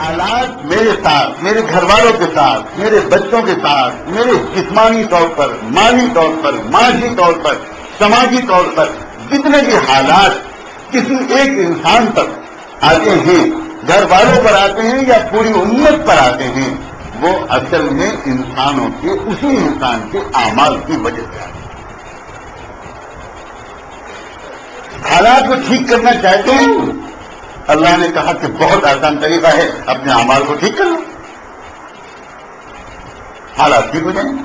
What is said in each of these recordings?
حالات میرے ساتھ، میرے گھر والوں کے ساتھ، میرے بچوں کے ساتھ، میرے جسمانی طور پر، مالی طور پر، معاشی طور پر، سماجی طور پر جتنے بھی حالات کسی ایک انسان پر آتے ہیں، گھر والوں پر آتے ہیں یا پوری امت پر آتے ہیں، وہ اصل میں انسانوں کے، اسی انسان کے اعمال کی وجہ سے آتے ہیں۔ حالات کو ٹھیک کرنا چاہتے ہیں، اللہ نے کہا کہ بہت آسان طریقہ ہے، اپنے اعمال کو ٹھیک کر لو، حالات ٹھیک ہو جائیں گے۔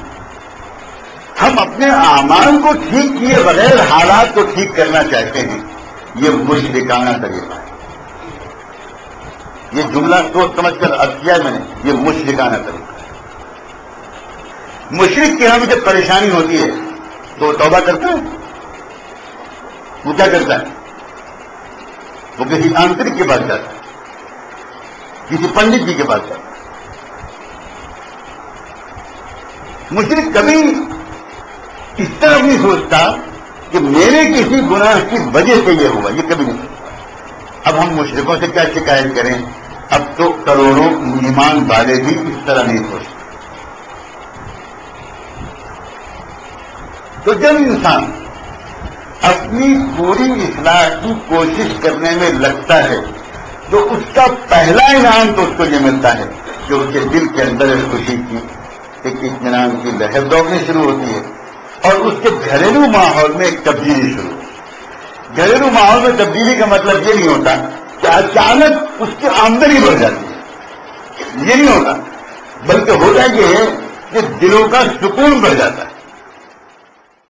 ہم اپنے اعمال کو ٹھیک کیے بغیر حالات کو ٹھیک کرنا چاہتے ہیں، یہ مشرکانہ طریقہ ہے۔ یہ جملہ سوچ سمجھ کر عرض کیا میں نے، یہ مشرکانہ طریقہ ہے۔ مشرک کے ہمیں جب پریشانی ہوتی ہے تو توبہ کرتا ہے، وہ کیا کرتا ہے؟ وہ کسی تانترک کے پاس جاتا ہے، کسی پنڈت جی کے پاس جاتا ہے۔ مشرک کبھی اس طرح نہیں سوچتا کہ میرے کسی گناہ کی وجہ سے یہ ہوا، یہ کبھی نہیں سوچتا۔ اب ہم مشرکوں سے کیا شکایت کریں؟ اب تو کروڑوں ایمان والے بھی اس طرح نہیں سوچتے۔ تو جب انسان اپنی پوری اصلاح کی کوشش کرنے میں لگتا ہے تو اس کا پہلا انعام تو اس کو یہ ملتا ہے کہ اس کے دل کے اندر ایک خوشی کی، ایک اطمینان کی لہر دوڑنی شروع ہوتی ہے، اور اس کے گھریلو ماحول میں ایک تبدیلی شروع ہوتی ہے۔ گھریلو ماحول میں تبدیلی کا مطلب یہ نہیں ہوتا کہ اچانک اس کی آمدنی بڑھ جاتی ہے، یہ نہیں ہوتا، بلکہ ہوتا یہ ہے کہ دلوں کا سکون بڑھ جاتا ہے۔